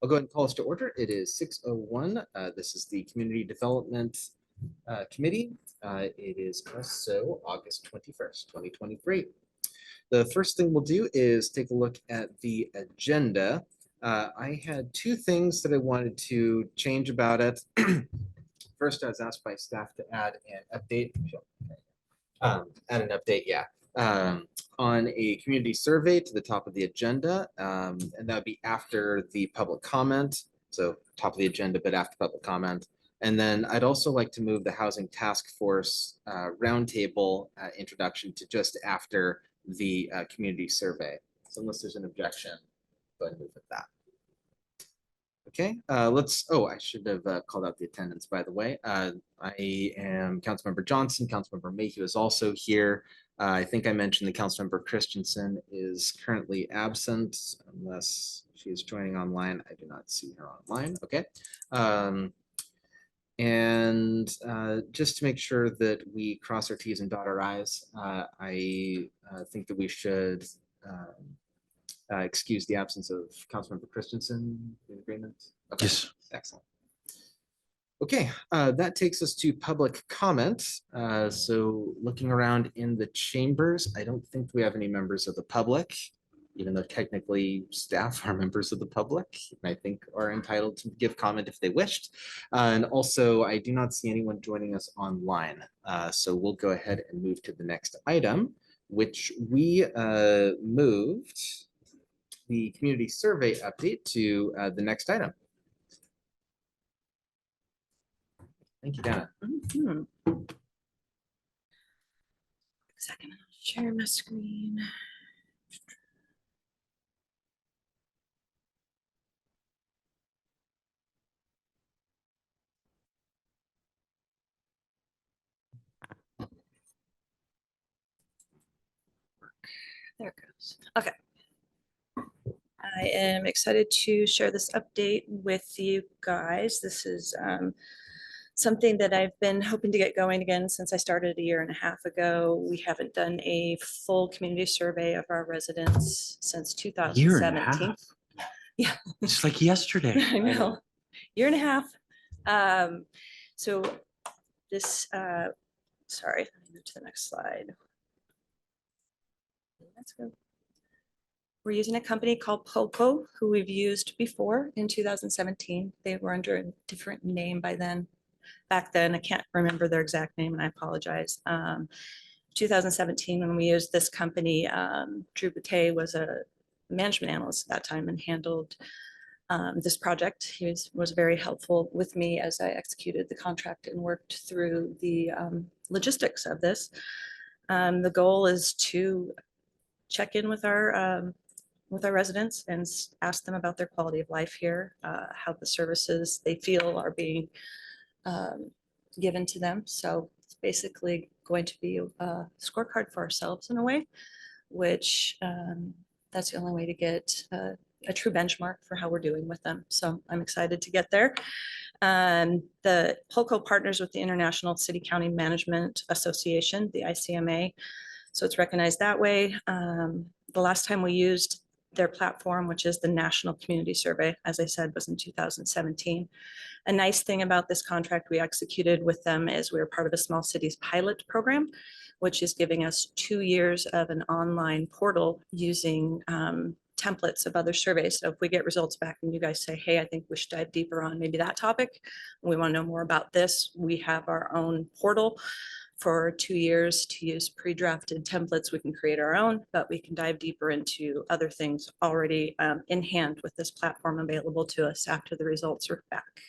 I'll go ahead and call us to order. It is 6:01. This is the Community Development Committee. It is also August 21st, 2023. The first thing we'll do is take a look at the agenda. I had two things that I wanted to change about it. First, I was asked by staff to add an update. On a community survey to the top of the agenda, and that would be after the public comment. So top of the agenda, but after public comment. And then I'd also like to move the Housing Task Force roundtable introduction to just after the community survey. So unless there's an objection, go ahead and move with that. Okay, I should have called out the attendance, by the way. I am Councilmember Johnson. Councilmember Mayhew is also here. I think I mentioned that Councilmember Christensen is currently absent unless she is joining online. I do not see her online. Okay. Just to make sure that we cross our T's and dot our I's, I think that we should excuse the absence of Councilmember Christensen. In agreement? Okay. Yes. Excellent. Okay, that takes us to public comment. So looking around in the chambers, I don't think we have any members of the public, even though technically staff are members of the public, and I think are entitled to give comment if they wished. And also, I do not see anyone joining us online. So we'll go ahead and move to the next item, which we moved the community survey update to the next item. Thank you, Dana. Second, I'll share my screen. There it goes. Okay. I am excited to share this update with you guys. This is something that I've been hoping to get going again since I started a year and a half ago. We haven't done a full community survey of our residents since 2017. Year and a half. Yeah. It's like yesterday. I know. Year and a half. So this, sorry, let me move to the next slide. Let's go. We're using a company called Poco, who we've used before in 2017. They were under a different name by then. Back then, I can't remember their exact name, and I apologize. 2017, when we used this company, Drew Boutet was a management analyst at that time and handled this project. He was very helpful with me as I executed the contract and worked through the logistics of this. The goal is to check in with our residents and ask them about their quality of life here, how the services they feel are being given to them. So it's basically going to be a scorecard for ourselves in a way, which that's the only way to get a true benchmark for how we're doing with them. So I'm excited to get there. The Polco partners with the International City County Management Association, the ICMA. So it's recognized that way. The last time we used their platform, which is the National Community Survey, as I said, was in 2017. A nice thing about this contract we executed with them is we're part of a small cities pilot program, which is giving us 2 years of an online portal using templates of other surveys. So if we get results back and you guys say, hey, I think we should dive deeper on maybe that topic, we want to know more about this, we have our own portal for 2 years to use pre-drafted templates. We can create our own, but we can dive deeper into other things already in hand with this platform available to us after the results are back.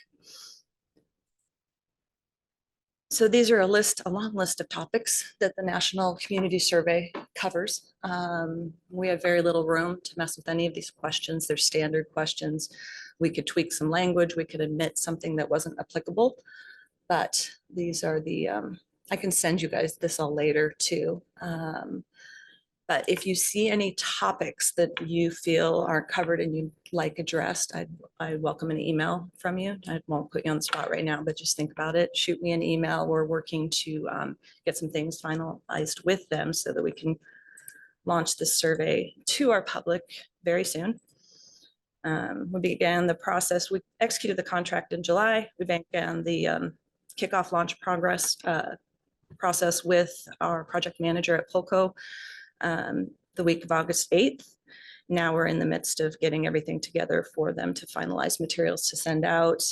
So these are a long list of topics that the National Community Survey covers. We have very little room to mess with any of these questions. They're standard questions. We could tweak some language. We could omit something that wasn't applicable, but these are the, I can send you guys this all later too. But if you see any topics that you feel aren't covered and you'd like addressed, I welcome an email from you. I won't put you on the spot right now, but just think about it. Shoot me an email. We're working to get some things finalized with them so that we can launch this survey to our public very soon. We began the process. We executed the contract in July. We began the kickoff launch progress process with our project manager at Polco the week of August 8th. Now we're in the midst of getting everything together for them to finalize materials to send out.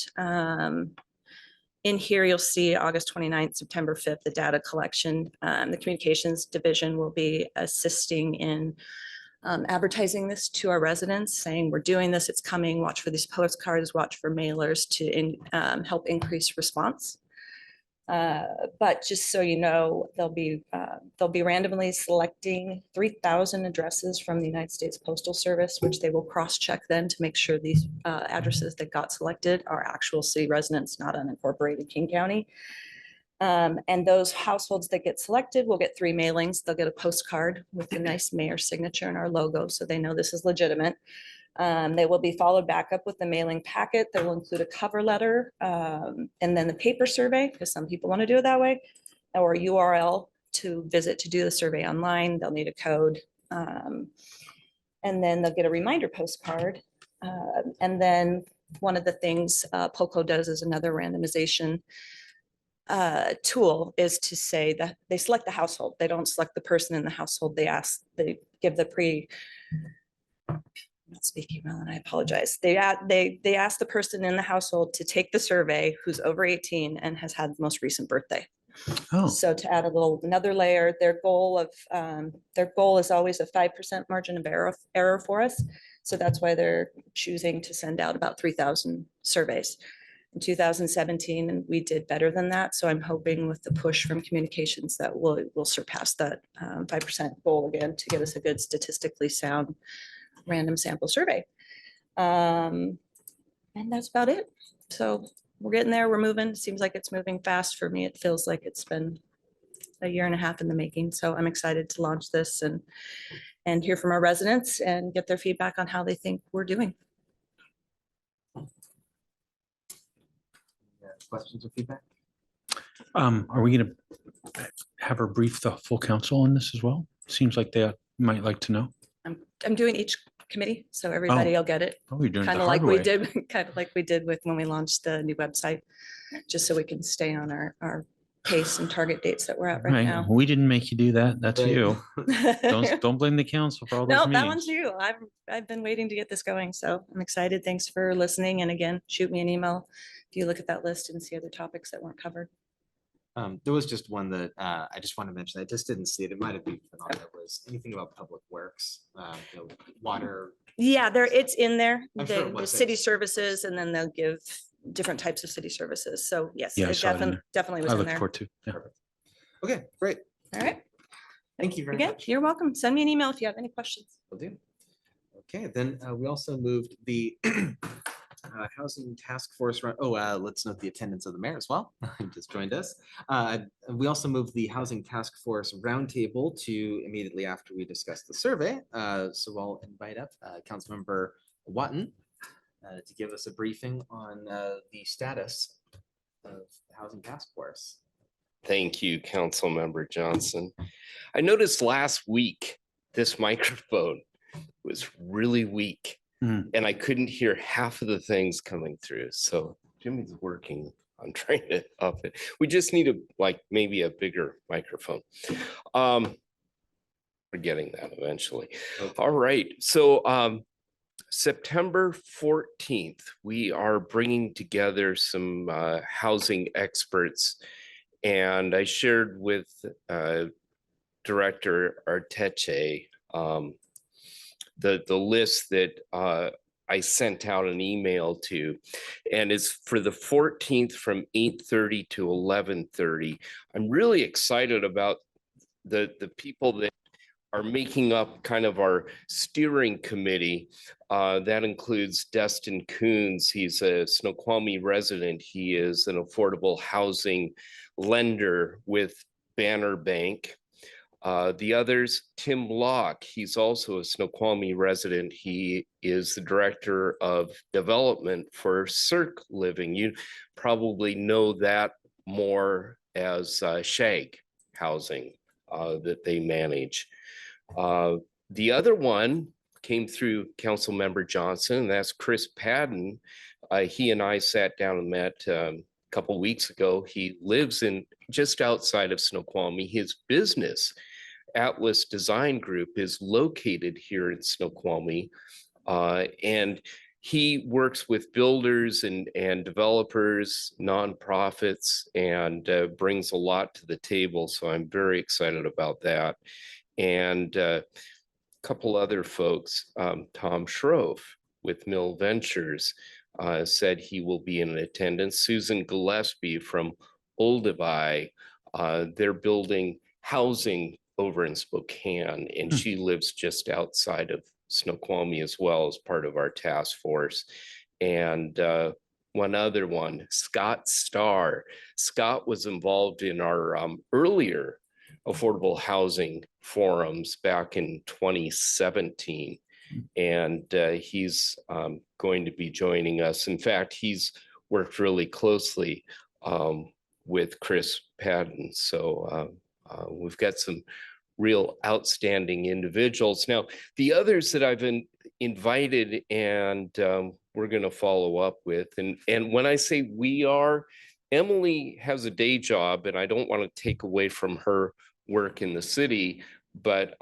In here, you'll see August 29th, September 5th, the data collection. The communications division will be assisting in advertising this to our residents, saying we're doing this, it's coming, watch for these postcards, watch for mailers to help increase response. But just so you know, they'll be randomly selecting 3,000 addresses from the United States Postal Service, which they will cross-check then to make sure these addresses that got selected are actual city residents, not unincorporated King County. And those households that get selected will get 3 mailings. They'll get a postcard with a nice mayor signature and our logo, so they know this is legitimate. They will be followed back up with the mailing packet that will include a cover letter and then the paper survey, because some people want to do it that way, or a URL to visit to do the survey online. They'll need a code. And then they'll get a reminder postcard. And then one of the things POCO does is another randomization tool is to say that they select the household. They don't select the person in the household. They give the not speaking well, and I apologize. They ask the person in the household to take the survey who's over 18 and has had the most recent birthday. Oh, So to add another layer, their goal is always a 5% margin of error for us. So that's why they're choosing to send out about 3,000 surveys. In 2017, and we did better than that. So I'm hoping with the push from communications that we'll surpass that 5% goal again to get us a good statistically sound random sample survey. And that's about it. So we're getting there, we're moving. Seems like it's moving fast for me. It feels like it's been a year and a half in the making. So I'm excited to launch this and hear from our residents and get their feedback on how they think we're doing. Questions or feedback? are we gonna have her brief the full council on this as well? Seems like they might like to know. I'm doing each committee, so everybody will get it. Oh, you're doing it Kind the of like hard we way. did, kind of like we did with when we launched the new website, just so we can stay on our pace and target dates that we're at right Right, now. we didn't make you do that. That's Right. you. Don't blame the council for all those No, that meetings. one's you. I've been waiting to get this going, so I'm excited. Thanks for listening. And again, shoot me an email if you look at that list and see other topics that weren't covered. There was just one that I just want to mention. I just didn't see it. It might have been on there. Was anything about public works, water? Yeah, it's in there, I'm sure it the was city there. services, and then they'll give different types of city services. So yes, Yeah, I it saw it in there. definitely was I in look there. forward to. Yeah. Perfect. Okay, great. All right. Thank you very Again, much. you're welcome. Send me an email if you have any questions. Will do. Okay, then we also moved the housing task force. Let's note the attendance of the mayor as well. He just joined us. We also moved the housing task force roundtable to immediately after we discuss the survey. So I'll invite up Councilmember Watton to give us a briefing on the status of the housing task force. Thank you, Councilmember Johnson. I noticed last week this microphone was really weak and I couldn't hear half of the things coming through. So Jimmy's working on trying to up it. We just need maybe a bigger microphone. We're getting that eventually. Okay. All right. So September 14th, we are bringing together some housing experts. And I shared with Director Arteche the list that I sent out an email to, and it's for the 14th from 8:30 to 11:30. I'm really excited about the people that are making up kind of our steering committee. That includes Destin Coons. He's a Snoqualmie resident. He is an affordable housing lender with Banner Bank. The others, Tim Locke, he's also a Snoqualmie resident. He is the director of development for Cirque Living. You probably know that more as Shag Housing that they manage. The other one, came through Councilmember Johnson, and that's Chris Padden. He and I sat down and met a couple weeks ago. He lives in just outside of Snoqualmie. His business, Atlas Design Group, is located here in Snoqualmie. And he works with builders and developers, nonprofits, and brings a lot to the table. So I'm very excited about that. And a couple other folks, Tom Schroff with Mill Ventures said he will be in attendance. Susan Gillespie from Olduvai, they're building housing over in Spokane, and she lives just outside of Snoqualmie as well as part of our task force. And one other one, Scott Starr. Scott was involved in our earlier affordable housing forums back in 2017. And he's going to be joining us. In fact, he's worked really closely with Chris Padden. So we've got some real outstanding individuals. Now, the others that I've invited and we're going to follow up with, and when I say we are, Emily has a day job, and I don't want to take away from her work in the city, but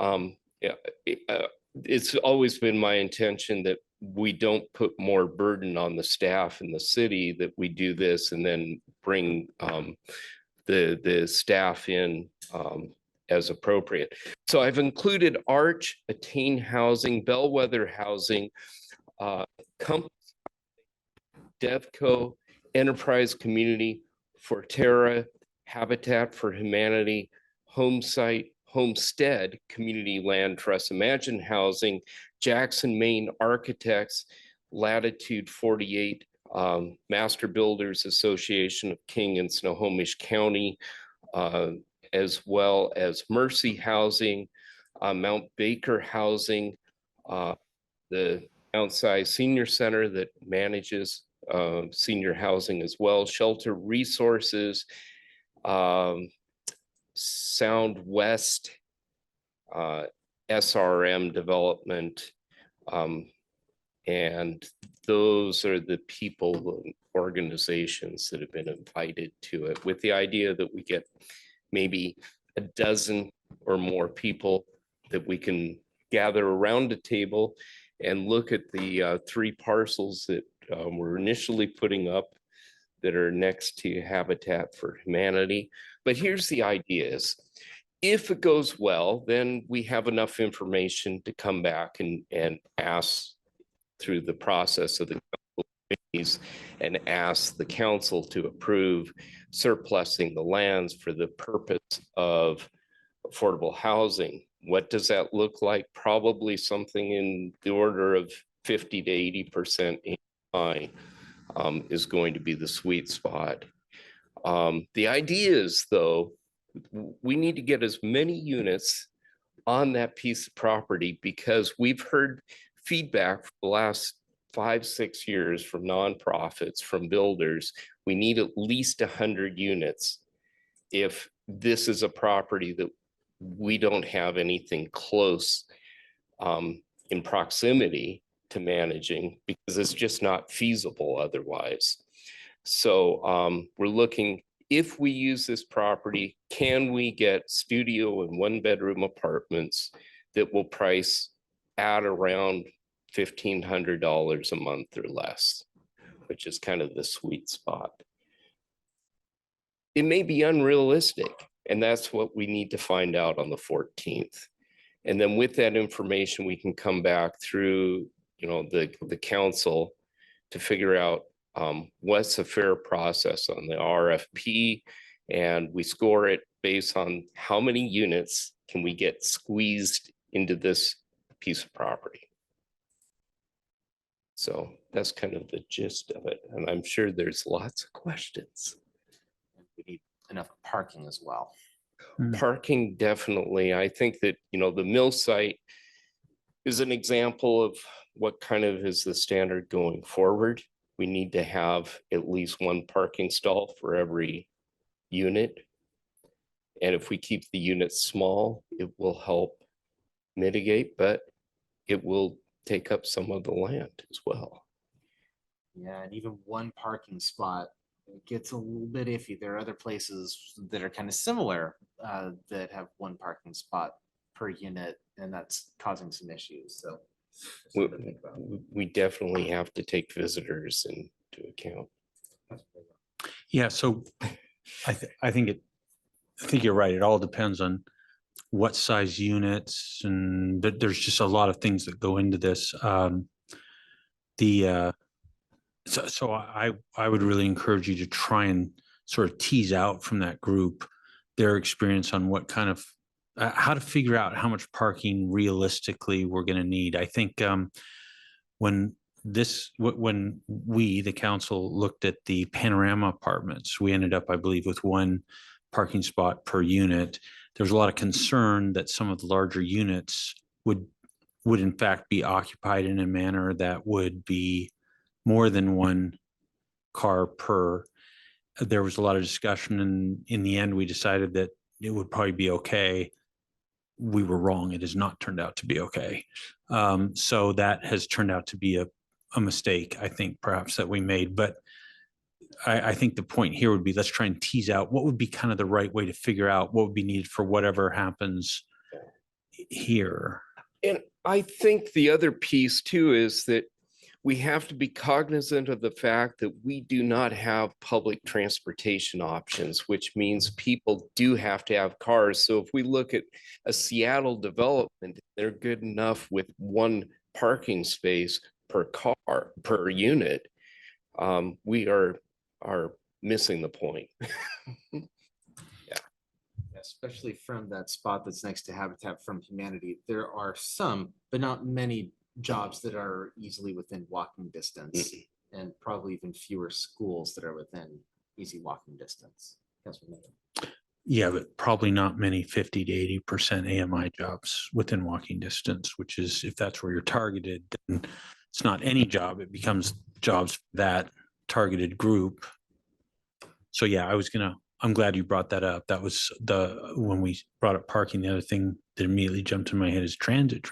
it's always been my intention that we don't put more burden on the staff in the city, that we do this and then bring the staff in as appropriate. So I've included Arch, Attain Housing, Bellwether Housing, Compass, Devco, Enterprise Community, Forterra, Habitat for Humanity, Homestead Community Land Trust, Imagine Housing, Jackson, Maine Architects, Latitude 48, Master Builders Association of King and Snohomish County, as well as Mercy Housing, Mount Baker Housing, the Mount Si Senior Center that manages senior housing as well, Shelter Resources, Sound West, SRM Development, and those are the people, organizations that have been invited to it, with the idea that we get maybe a dozen or more people that we can gather around a table and look at the 3 parcels that we're initially putting up that are next to Habitat for Humanity. But here's the idea is, if it goes well, then we have enough information to come back and ask through the process of the committees and ask the council to approve surplusing the lands for the purpose of affordable housing. What does that look like? Probably something in the order of 50 to 80% AMI is going to be the sweet spot. The idea is, though, we need to get as many units on that piece of property, because we've heard feedback for the last 5-6 years from nonprofits, from builders. We need at least 100 units if this is a property that we don't have anything close in proximity to managing, because it's just not feasible otherwise. So we're looking, if we use this property, can we get studio and 1-bedroom apartments that will price at around $1,500 a month or less, which is kind of the sweet spot. It may be unrealistic, and that's what we need to find out on the 14th. And then with that information, we can come back through, the council to figure out what's a fair process on the RFP, and we score it based on how many units can we get squeezed into this piece of property. So that's kind of the gist of it, and I'm sure there's lots of questions. We need enough parking as well. Parking, definitely. I think that, the mill site is an example of what kind of is the standard going forward. We need to have at least 1 parking stall for every unit. And if we keep the units small, it will help mitigate, but it will take up some of the land as well. Yeah, and even one parking spot, it gets a little bit iffy. There are other places that are kind of similar that have one parking spot per unit, and that's causing some issues. So something to think about. We definitely have to take visitors into account. Yeah, so I think you're right. It all depends on what size units, and there's just a lot of things that go into this. So I would really encourage you to try and sort of tease out from that group their experience on what kind of how to figure out how much parking realistically we're going to need. I think when we, the council, looked at the panorama apartments, we ended up, I believe, with one parking spot per unit. There's a lot of concern that some of the larger units would in fact be occupied in a manner that would be more than one car per. There was a lot of discussion, and in the end, we decided that it would probably be okay. We were wrong. It has not turned out to be okay. So that has turned out to be a mistake, I think, perhaps, that we made. But I think the point here would be, let's try and tease out what would be kind of the right way to figure out what would be needed for whatever happens here. And I think the other piece too is that we have to be cognizant of the fact that we do not have public transportation options, which means people do have to have cars. So if we look at a Seattle development, they're good enough with one parking space per car, per unit. We are missing the point. Especially from that spot that's next to Habitat from Humanity, there are some, but not many jobs that are easily within walking distance, and probably even fewer schools that are within easy walking distance. Yeah, but probably not many 50 to 80% AMI jobs within walking distance, which is, if that's where you're targeted, then it's not any job. It becomes jobs for that targeted group. So yeah, I'm glad you brought that up. That was when we brought up parking, the other thing that immediately jumped in my head is transit.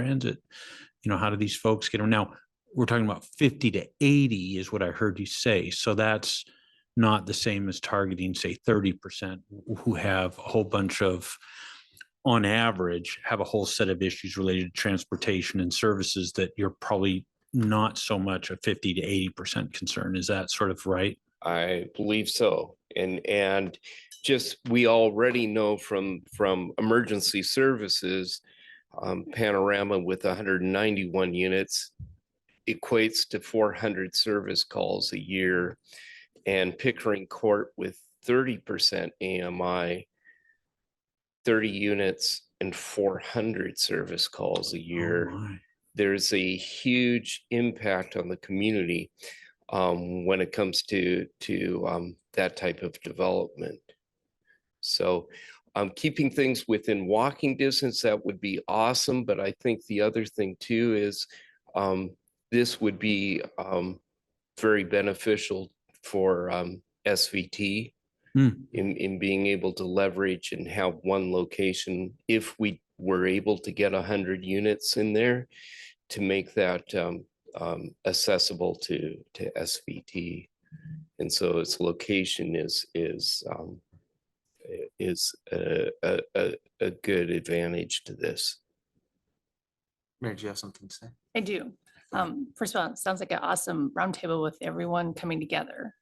How do these folks get around? Now, we're talking about 50 to 80 is what I heard you say. So that's not the same as targeting, say, 30% who have a whole bunch of, on average, have a whole set of issues related to transportation and services that you're probably not so much a 50 to 80% concern. Is that sort of right? I believe so. And just, we already know from emergency services, Panorama with 191 units equates to 400 service calls a year, and Pickering Court with 30% AMI, 30 units and 400 service calls a year. Oh, there's a huge impact on the community when it comes to that type of development. So keeping things within walking distance, that would be awesome. But I think the other thing too is this would be very beneficial for SVT in being able to leverage and have one location, if we were able to get 100 units in there, to make that accessible to SVT. And so its location is a good advantage to this. Mary, do you have something to say? I do. First of all, it sounds like an awesome roundtable with everyone coming together.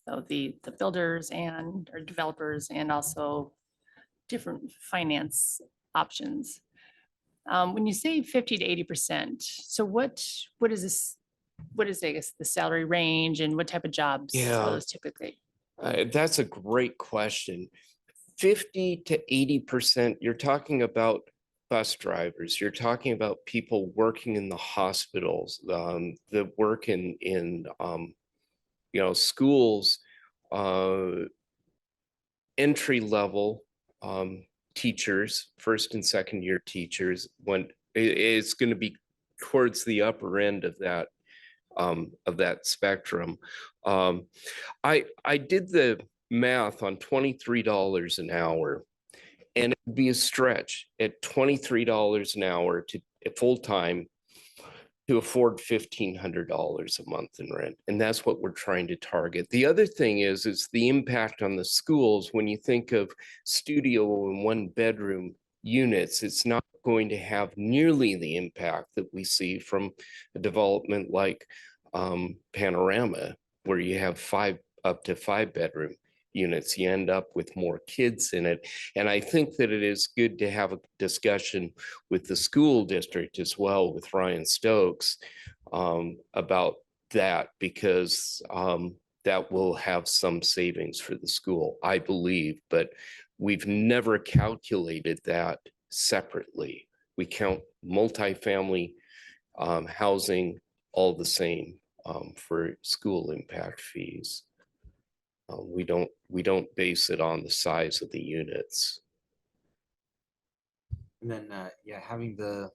So the builders and or developers, and also different finance options. When you say 50 to 80%, so what is this? What is, I guess, the salary range, and what type of jobs are those typically? That's a great question. 50 to 80%, you're talking about bus drivers, you're talking about people working in the hospitals, that work in schools, entry level teachers, first and second year teachers. When it's going to be towards the upper end of that spectrum. I did the math on $23 an hour, and it'd be a stretch at $23 an hour to full time to afford $1,500 a month in rent. And that's what we're trying to target. The other thing is the impact on the schools. When you think of studio and 1-bedroom units, it's not going to have nearly the impact that we see from a development like Panorama, where you have up to 5-bedroom units. You end up with more kids in it. And I think that it is good to have a discussion with the school district as well, with Ryan Stokes, about that, because that will have some savings for the school, I believe, but we've never calculated that separately. We count multifamily housing all the same for school impact fees. We don't base it on the size of the units. And then, yeah, having the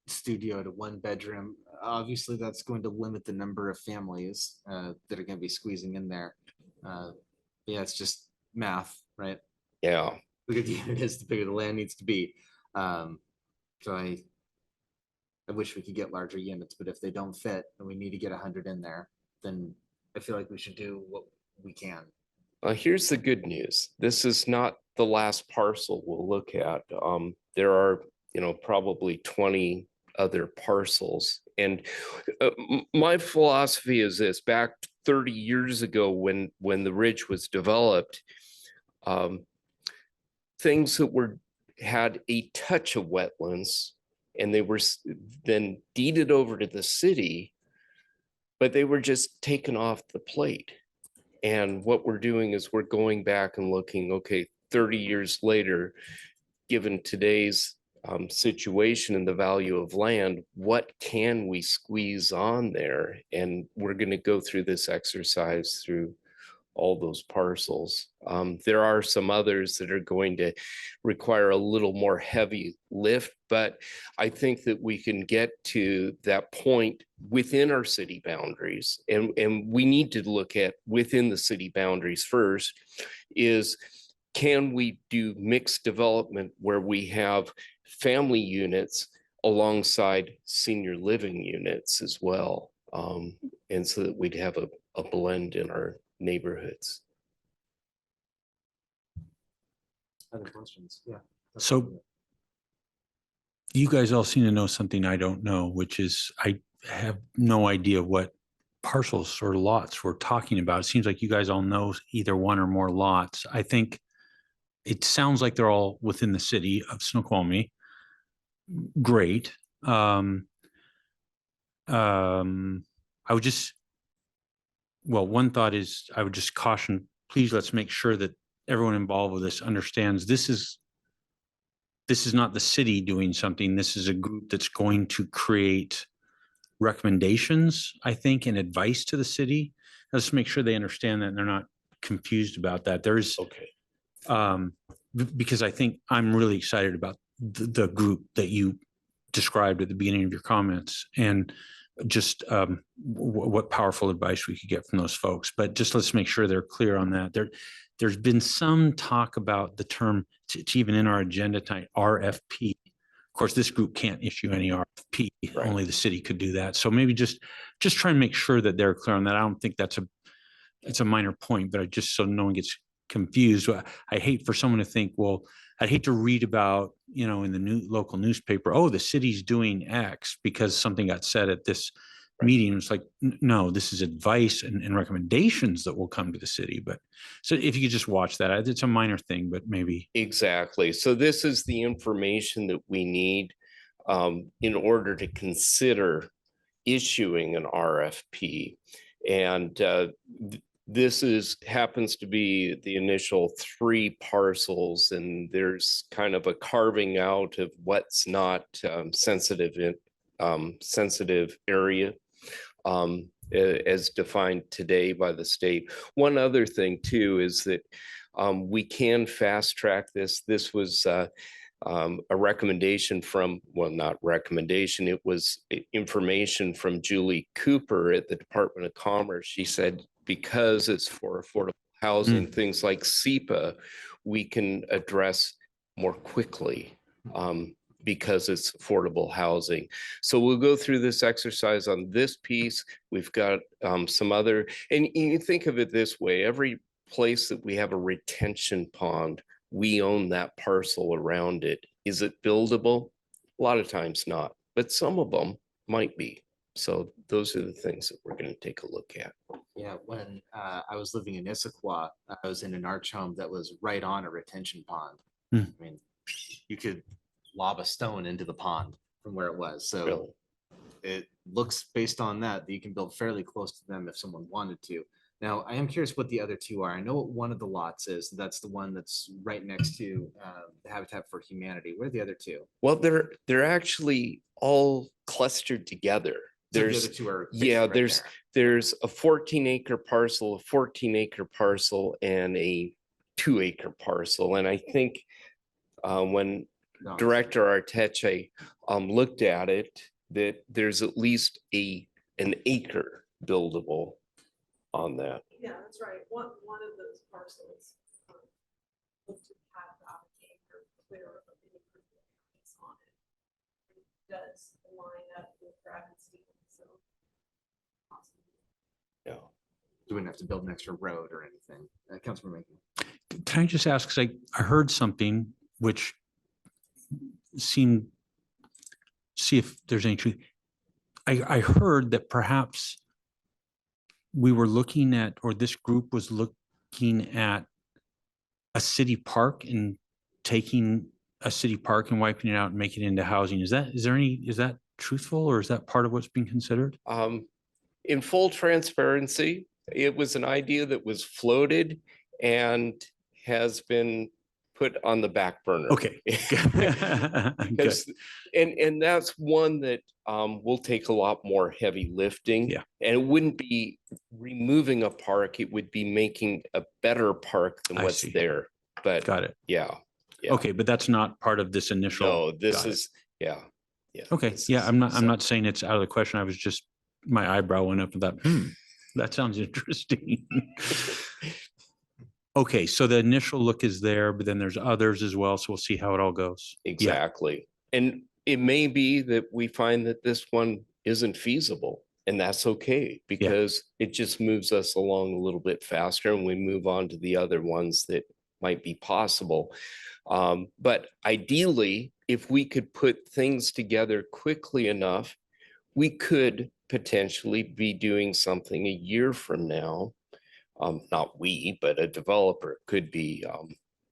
studio to 1-bedroom, obviously that's going to limit the number of families that are going to be squeezing in there. Yeah, it's just math, right? Yeah. The bigger the unit is, the bigger the land needs to be. So I wish we could get larger units, but if they don't fit and we need to get 100 in there, then I feel like we should do what we can. Here's the good news. This is not the last parcel we'll look at. There are, probably 20 other parcels. And my philosophy is this: back 30 years ago, when the Ridge was developed, things that had a touch of wetlands, and they were then deeded over to the city, but they were just taken off the plate. And what we're doing is we're going back and looking, okay, 30 years later, given today's situation and the value of land, what can we squeeze on there? And we're going to go through this exercise through all those parcels. There are some others that are going to require a little more heavy lift, but I think that we can get to that point within our city boundaries. And we need to look at within the city boundaries first is, can we do mixed development where we have family units alongside senior living units as well? And so that we'd have a blend in our neighborhoods. Other questions? Yeah. So you guys all seem to know something I don't know, which is I have no idea what parcels or lots we're talking about. It seems like you guys all know either one or more lots. I think it sounds like they're all within the city of Snoqualmie. Great. I would just, well, one thought is I would just caution, please let's make sure that everyone involved with this understands this is not the city doing something. This is a group that's going to create recommendations, I think, and advice to the city. Let's make sure they understand that and they're not confused about that. There's, Okay. because I think I'm really excited about the group that you described at the beginning of your comments, and just what powerful advice we could get from those folks. But just let's make sure they're clear on that. There's been some talk about the term, it's even in our agenda tonight, RFP. Of course, this group can't issue any RFP. Right. Only the city could do that. So maybe just try and make sure that they're clear on that. I don't think it's a minor point, but just so no one gets confused. I hate for someone to think, well, I'd hate to read about, in the local newspaper, oh, the city's doing X because something got said at this meeting. It's like, no, this is advice and recommendations that will come to the city. But so if you could just watch that, it's a minor thing, but maybe. Exactly. So this is the information that we need in order to consider issuing an RFP. And this happens to be the initial 3 parcels, and there's kind of a carving out of what's not sensitive area as defined today by the state. One other thing too is that we can fast track this. This was a recommendation from, well, not recommendation, it was information from Julie Cooper at the Department of Commerce. She said, because it's for affordable housing, things like SEPA, we can address more quickly because it's affordable housing. So we'll go through this exercise on this piece. We've got some other, and you think of it this way, every place that we have a retention pond, we own that parcel around it. Is it buildable? A lot of times not, but some of them might be. So those are the things that we're going to take a look at. Yeah, when I was living in Issaquah, I was in an arch home that was right on a retention pond. Hmm. I mean, you could lob a stone into the pond from where it was. So Really. it looks based on that you can build fairly close to them if someone wanted to. Now, I am curious what the other two are. I know what one of the lots is. That's the one that's right next to the Habitat for Humanity. Where are the other two? Well, they're actually all clustered together. So the There's other two are yeah, right there's there. there's a 14-acre parcel, a 14-acre parcel, and a 2-acre parcel. And I think when No, Director Arteche looked at it, that there's at least an acre buildable on that. Yeah, that's right. One of those parcels. Looks to have about an acre clear of the acre that's on it. It does line up with Ravenstein, so. Awesome. Yeah. you wouldn't have to build an extra road or anything. Councilman Making. Can I just ask, because I heard something which seemed, see if there's any truth. I heard that perhaps we were looking at, or this group was looking at a city park and taking a city park and wiping it out and making it into housing. Is that truthful, or is that part of what's being considered? In full transparency, it was an idea that was floated and has been put on the back burner. Okay. Because, and that's one that will take a lot more heavy lifting. Yeah. And it wouldn't be removing a park, it would be making a better park than I what's see. there. But Got it. yeah. Yeah. Okay, but that's not part of this initial. No, this Got it. is, yeah. Yeah. Okay, this yeah, is I'm not separate. saying it's out of the question. I was just, my eyebrow went up and thought, that sounds interesting. Okay, so the initial look is there, but then there's others as well. So we'll see how it all goes. Yeah, Exactly. And it may be that we find that this one isn't feasible, and that's okay because it just moves us along a little bit faster and we move on to the other ones that might be possible. But ideally, if we could put things together quickly enough, we could potentially be doing something a year from now. Not we, but a developer could be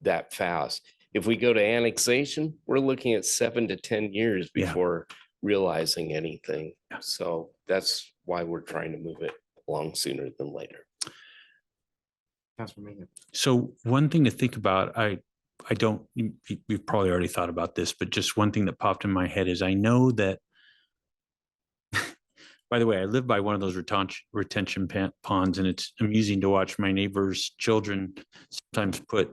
that fast. If we go to annexation, we're looking at 7 to 10 years Yeah. before realizing anything. Yeah. So that's why we're trying to move it along sooner than later. Councilman Making. so one thing to think about, we've probably already thought about this, but just one thing that popped in my head is I know that, by the way, I live by one of those retention ponds, and it's amusing to watch my neighbors' children sometimes put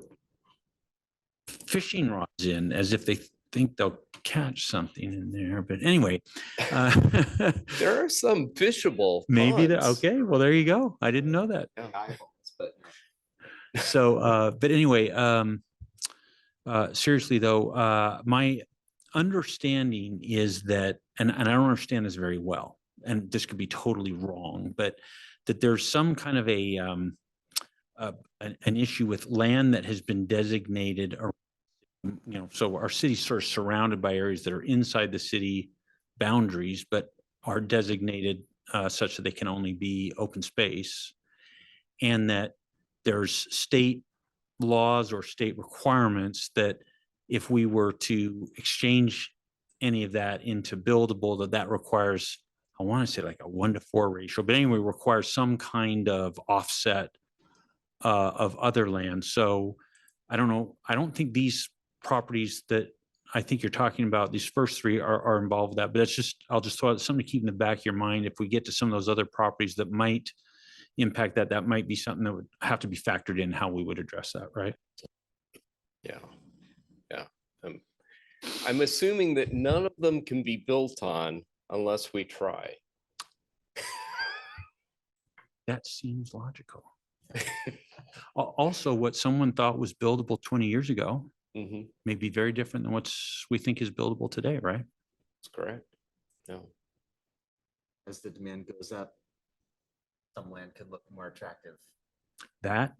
fishing rods in as if they think they'll catch something in there. But anyway, There are some fishable maybe ponds. okay. Well, there you go. I didn't know that. Eyeballs, but So, but anyway, seriously though, my understanding is that, and I don't understand this very well, and this could be totally wrong, but that there's some kind of an issue with land that has been designated, or, so our city's sort of surrounded by areas that are inside the city boundaries, but are designated such that they can only be open space, and that there's state laws or state requirements that if we were to exchange any of that into buildable, that requires, I want to say like a 1-to-4 ratio, but anyway, requires some kind of offset of other land. So I don't know. I don't think these properties that I think you're talking about, these first three are involved with that, but that's just, I'll just throw out something to keep in the back of your mind. If we get to some of those other properties that might impact that might be something that would have to be factored in how we would address that, right? Yeah. Yeah. I'm assuming that none of them can be built on unless we try. That seems logical. Also, what someone thought was buildable 20 years ago Mhm, may be very different than we think is buildable today, right? that's correct. No. As the demand goes up, some land could look more attractive. That,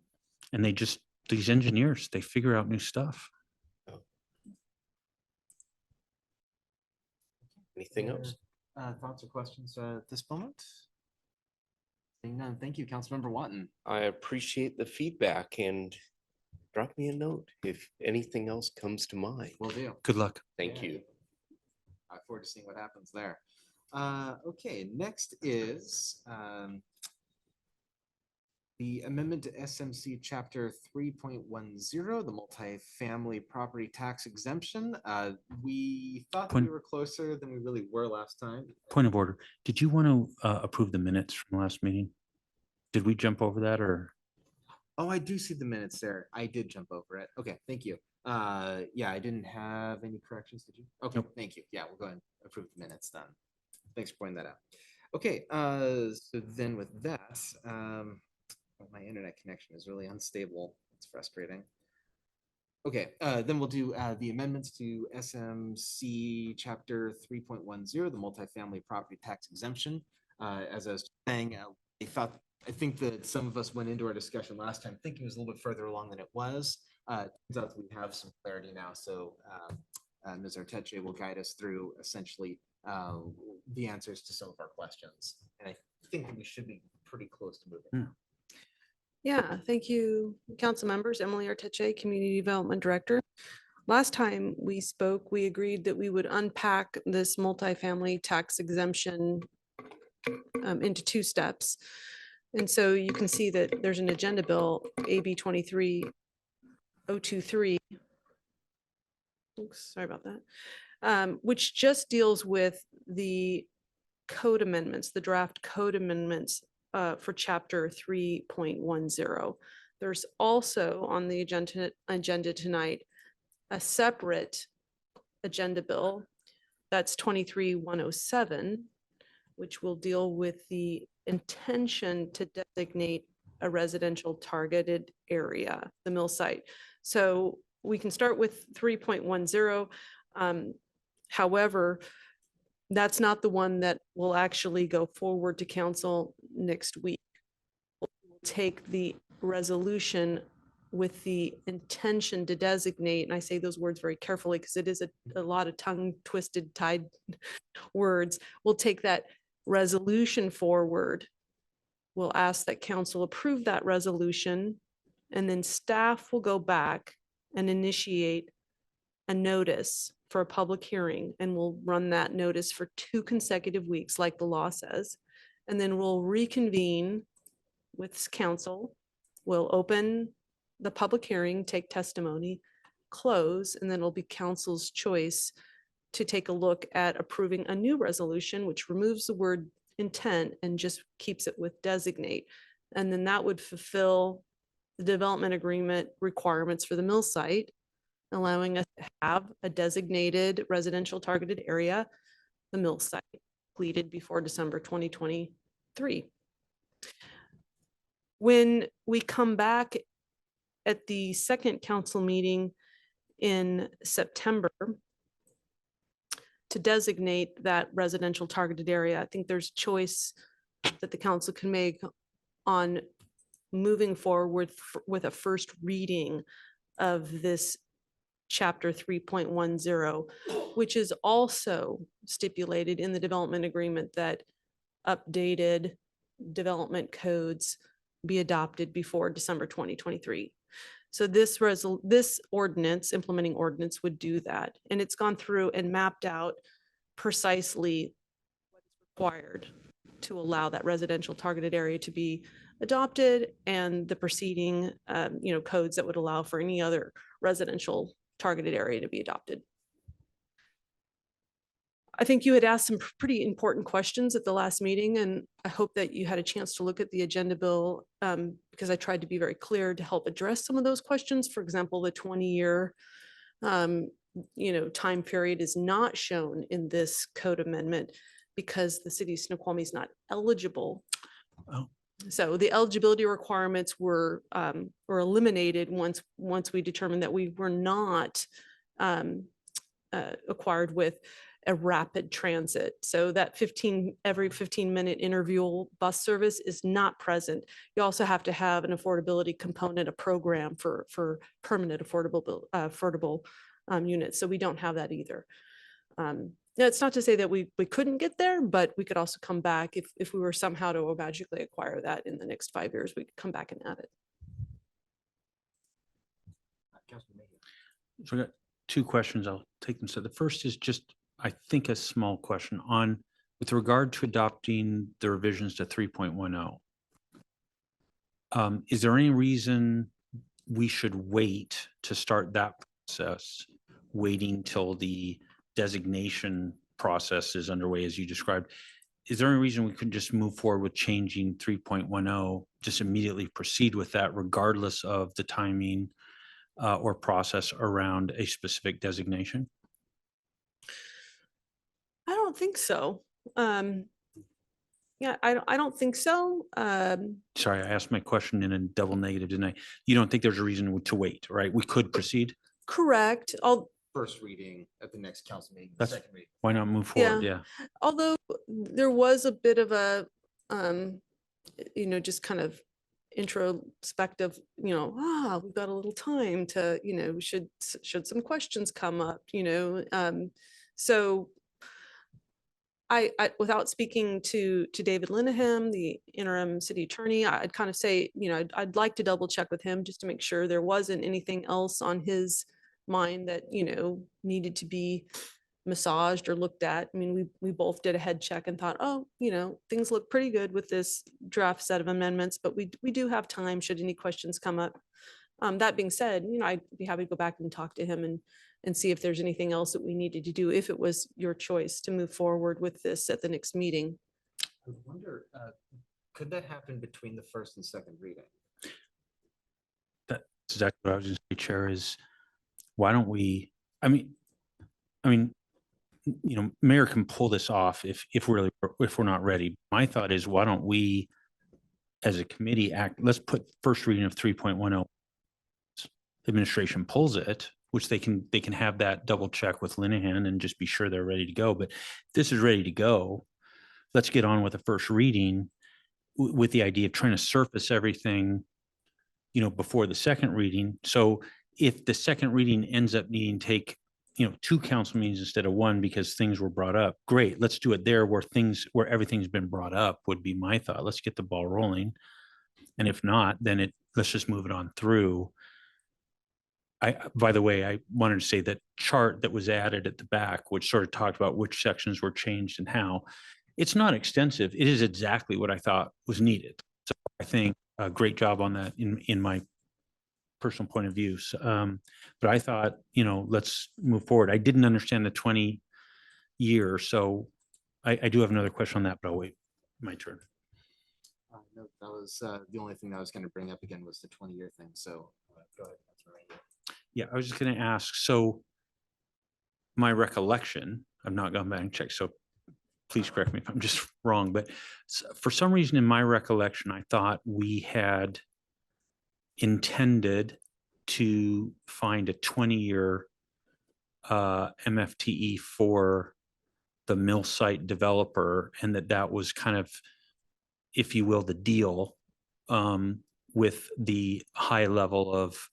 and these engineers, they figure out new stuff. Anything else? Thoughts or questions at this moment? Seeing none, thank you, Councilmember Watton. I appreciate the feedback and drop me a note if anything else comes to mind. Will do. Good luck. Thank Yeah. you. I look forward to seeing what happens there. Okay, next is the amendment to SMC Chapter 3.10, the multifamily property tax exemption. We thought that we Point- were closer than we really were last time. Point of order. Did you want to approve the minutes from last meeting? Did we jump over that or? Oh, I do see the minutes there. I did jump over it. Okay, thank you. Yeah, I didn't have any corrections, did you? Okay, Nope. thank you. Yeah, we'll go ahead and approve the minutes then. Thanks for pointing that out. Okay, so then with that, my internet connection is really unstable. It's frustrating. Okay, then we'll do the amendments to SMC Chapter 3.10, the multifamily property tax exemption. As I was saying, I think that some of us went into our discussion last time thinking it was a little bit further along than it was. Turns out that we have some clarity now, so Ms. Arteche will guide us through essentially the answers to some of our questions. And I think that we should be pretty close to moving. Yeah, thank you, council members. Emily Arteche, Community Development Director. Last time we spoke, we agreed that we would unpack this multifamily tax exemption into two steps. And so you can see that there's an agenda bill, AB 23023. Oops, sorry about that. Which just deals with the code amendments, the draft code amendments for chapter 3.10. There's also on the agenda tonight, a separate agenda bill that's 23107, which will deal with the intention to designate a residential targeted area, the mill site. So we can start with 3.10. However, that's not the one that will actually go forward to council next week. We'll take the resolution with the intention to designate, and I say those words very carefully because it is a lot of tongue twisted tied words. We'll take that resolution forward. We'll ask that council approve that resolution, and then staff will go back and initiate a notice for a public hearing, and we'll run that notice for 2 consecutive weeks, like the law says. And then we'll reconvene with council. We'll open the public hearing, take testimony, close, and then it'll be council's choice to take a look at approving a new resolution, which removes the word intent and just keeps it with designate. And then that would fulfill the development agreement requirements for the mill site, allowing us to have a designated residential targeted area, the mill site, completed before December 2023. When we come back at the second council meeting in September to designate that residential targeted area, I think there's choice that the council can make on moving forward with a first reading of this chapter 3.10, which is also stipulated in the development agreement that updated development codes be adopted before December 2023. So this ordinance, implementing ordinance, would do that. And it's gone through and mapped out precisely what is required to allow that residential targeted area to be adopted, and the preceding codes that would allow for any other residential targeted area to be adopted. I think you had asked some pretty important questions at the last meeting, and I hope that you had a chance to look at the agenda bill because I tried to be very clear to help address some of those questions. For example, the 20-year time period is not shown in this code amendment because the city of Snoqualmie is not eligible Oh. So the eligibility requirements were eliminated once we determined that we were not acquired with a rapid transit. So that every 15-minute interview bus service is not present. You also have to have an affordability component, a program for permanent affordable units. So we don't have that either. Now, it's not to say that we couldn't get there, but we could also come back if we were somehow to magically acquire that in the next 5 years, we could come back and add it. So I got two questions. I'll take them. So the first is just, I think, a small question on, with regard to adopting the revisions to 3.10. Is there any reason we should wait to start that process, waiting till the designation process is underway, as you described? Is there any reason we couldn't just move forward with changing 3.10, just immediately proceed with that regardless of the timing or process around a specific designation? I don't think so. Yeah, I don't think so. Sorry, I asked my question in a double negative, didn't I? You don't think there's a reason to wait, right? We could proceed. Correct. First reading at the next council meeting, That's- second reading. Why not move forward? Yeah. Yeah. Although there was a bit of a, just kind of introspective, we've got a little time to, should some questions come up, so I, without speaking to David Linehan, the interim city attorney, I'd kind of say, I'd like to double check with him just to make sure there wasn't anything else on his mind that, needed to be massaged or looked at. I mean, we both did a head check and thought, oh, things look pretty good with this draft set of amendments, but we do have time should any questions come up. That being said, I'd be happy to go back and talk to him and see if there's anything else that we needed to do, if it was your choice to move forward with this at the next meeting. I wonder, could that happen between the first and second reading? That's exactly what I was going to say, Chair, is why don't we, I mean, mayor can pull this off if we're not ready. My thought is, why don't we, as a committee, let's put first reading of 3.10. Administration pulls it, which they can have that double check with Linehan and just be sure they're ready to go. But if this is ready to go, let's get on with the first reading with the idea of trying to surface everything, before the second reading. So if the second reading ends up needing to take, 2 council meetings instead of 1 because things were brought up, great, let's do it there where everything's been brought up, would be my thought. Let's get the ball rolling. And if not, then let's just move it on through. By the way, I wanted to say that chart that was added at the back, which sort of talked about which sections were changed and how, it's not extensive. It is exactly what I thought was needed. So I think a great job on that in my personal point of view. But I thought, let's move forward. I didn't understand the 20 year. So I do have another question on that, but I'll wait my turn. No, that was the only thing that I was going to bring up again was the 20-year thing. So go ahead. That's right. Yeah, I was just going to ask. So my recollection, I've not gone back and checked, so please correct me if I'm just wrong, but for some reason in my recollection, I thought we had intended to find a 20-year MFTE for the mill site developer, and that was kind of, if you will, the deal with the high level of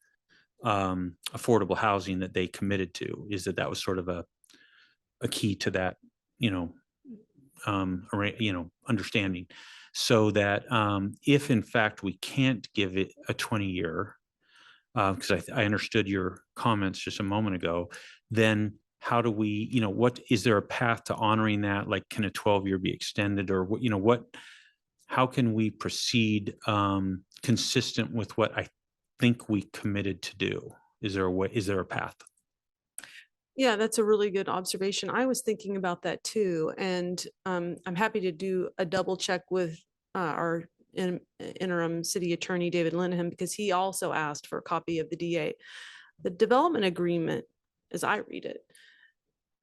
affordable housing that they committed to, is that was sort of a key to that, understanding. So that if in fact we can't give it a 20-year, because I understood your comments just a moment ago, then how do we, what is there a path to honoring that? Like, can a 12-year be extended, or how can we proceed consistent with what I think we committed to do? Is there a way, is there a path? Yeah, that's a really good observation. I was thinking about that too. And I'm happy to do a double check with our interim city attorney, David Linehan, because he also asked for a copy of the DA. The development agreement, as I read it,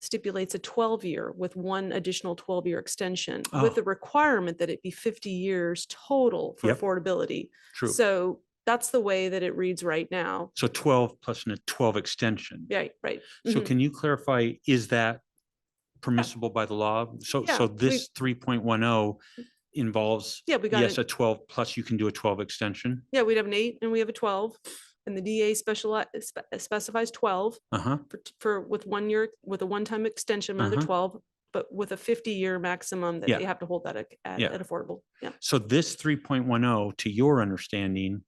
stipulates a 12-year with one additional 12-year extension Oh. with the requirement that it be 50 years total for Yep. affordability. True. So that's the way that it reads right now. So 12 plus a 12 extension. Right, right. So Mhm. can you clarify, is that permissible by the law? So, Yeah, so this 3.10 involves, Yeah, we got yes, it. a 12 plus you can do a 12 extension? Yeah, we'd have an 8 and we have a 12. And the DA specifies 12 Uh-huh. with 1 year, with a one-time extension, another Uh-huh. 12, but with a 50-year maximum that Yeah. they have to hold that Yeah. at affordable. Yeah. So this 3.10, to your understanding,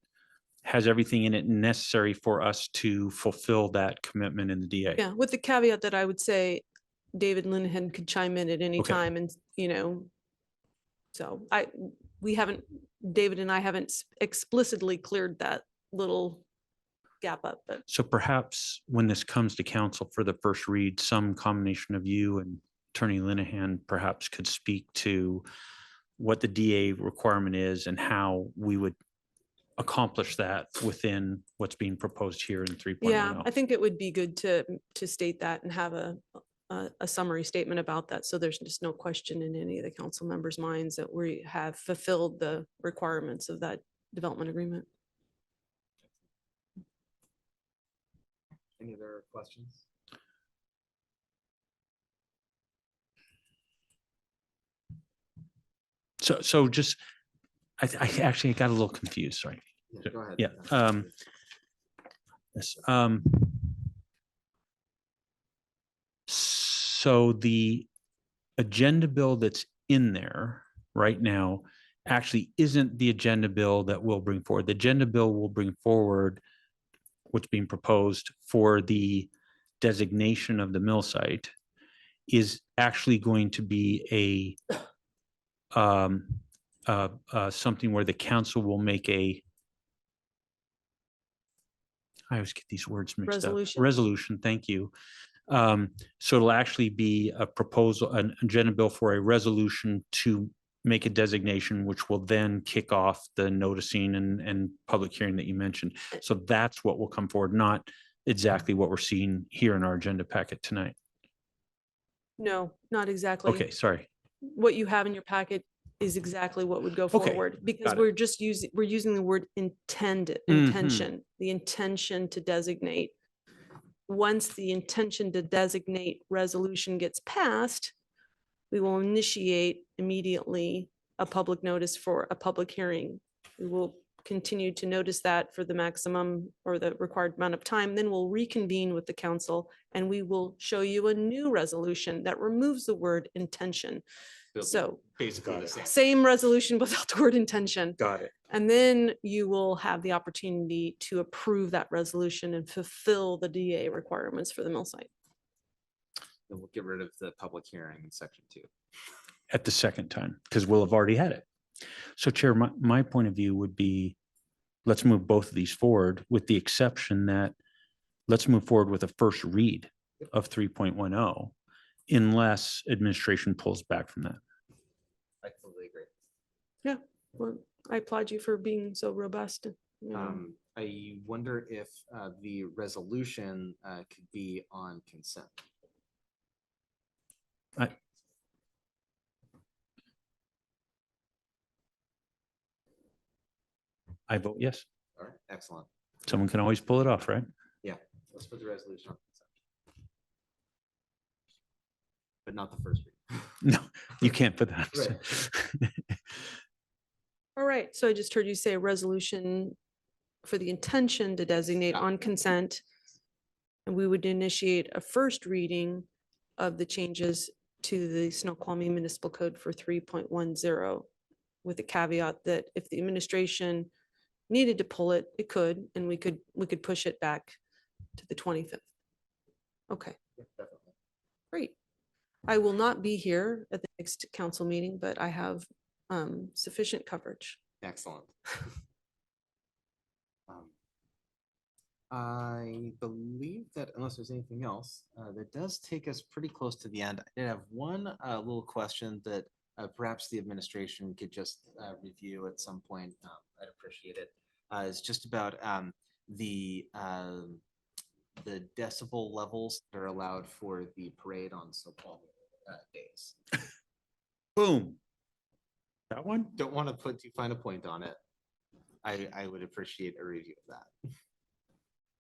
has everything in it necessary for us to fulfill that commitment in the DA? Yeah, with the caveat that I would say David Linehan could chime in at any Okay. time and, so David and I haven't explicitly cleared that little gap up, but So perhaps when this comes to council for the first read, some combination of you and Attorney Linehan perhaps could speak to what the DA requirement is and how we would accomplish that within what's being proposed here in 3.10. yeah, I think it would be good to state that and have a summary statement about that. So there's just no question in any of the council members' minds that we have fulfilled the requirements of that development agreement. Any other questions? So just, I actually got a little confused, sorry. Yeah, go ahead. Yeah. Yes. So the agenda bill that's in there right now actually isn't the agenda bill that we'll bring forward. The agenda bill will bring forward what's being proposed for the designation of the mill site is actually going to be something where the council will make I always get these words mixed up. Resolution. Resolution, thank you. So it'll actually be a proposal, an agenda bill for a resolution to make a designation, which will then kick off the noticing and public hearing that you mentioned. So that's what will come forward, not exactly what we're seeing here in our agenda packet tonight. No, not exactly. Okay, sorry. What you have in your packet is exactly what would go Okay, forward, because got it. we're using the word intended, Mhm. intention, the intention to designate. Once the intention to designate resolution gets passed, we will initiate immediately a public notice for a public hearing. We will continue to notice that for the maximum or the required amount of time. Then we'll reconvene with the council and we will show you a new resolution that removes the word intention. So Basically the same. same resolution without the word intention. Got it. And then you will have the opportunity to approve that resolution and fulfill the DA requirements for the mill site. Then we'll get rid of the public hearing in section 2. At the second time, because we'll have already had it. So Chair, my point of view would be, let's move both of these forward with the exception that let's move forward with a first read of 3.10 unless administration pulls back from that. I completely agree. Well, I applaud you for being so robust. I wonder if the resolution could be on consent. I vote yes. All right, excellent. Someone can always pull it off, right? Let's put the resolution on consent. But not the first read. No, you can't put that. Right. All right, so I just heard you say a resolution for the intention to designate on consent. And we would initiate a first reading of the changes to the Snoqualmie Municipal Code for 3.10 with the caveat that if the administration needed to pull it, it could, and we could push it back to the 25th. Okay, Yeah, definitely. great. I will not be here at the next council meeting, but I have sufficient coverage. Excellent. I believe that unless there's anything else, that does take us pretty close to the end. I did have one little question that perhaps the administration could just review at some point. I'd appreciate it. It's just about the the decibel levels that are allowed for the parade on Snoqualmie days. Boom. That one? Don't want to put too fine a point on it. I would appreciate a review of that.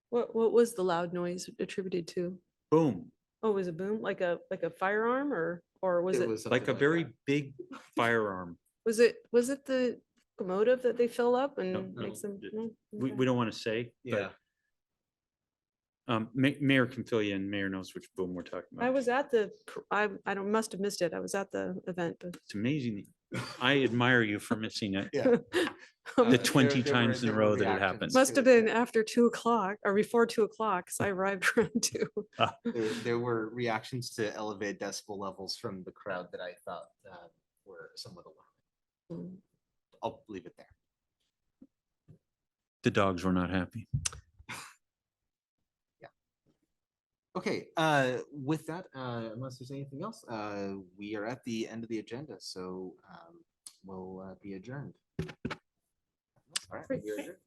What was the loud noise attributed to? Boom. Oh, was it boom? Like a firearm or was it, was Like a something very that. big firearm. was it the locomotive that they fill up and no, makes them? it- no? We, Okay. we don't want to say, Yeah. but Mayor can fill you in. Mayor knows which boom we're talking I about. was at I don't, must have missed it. I was at the event, but. It's amazing. I admire you for missing it. Yeah. The 20 times in a there were row that it reactions happened. Must to have it. been after 2 o'clock or before 2 o'clock, because I arrived around 2. There were reactions to elevated decibel levels from the crowd that I thought were somewhat alarming. I'll leave it there. The dogs were not happy. Okay, with that, unless there's anything else, we are at the end of the agenda, so we'll be adjourned. All right. we are adjourned.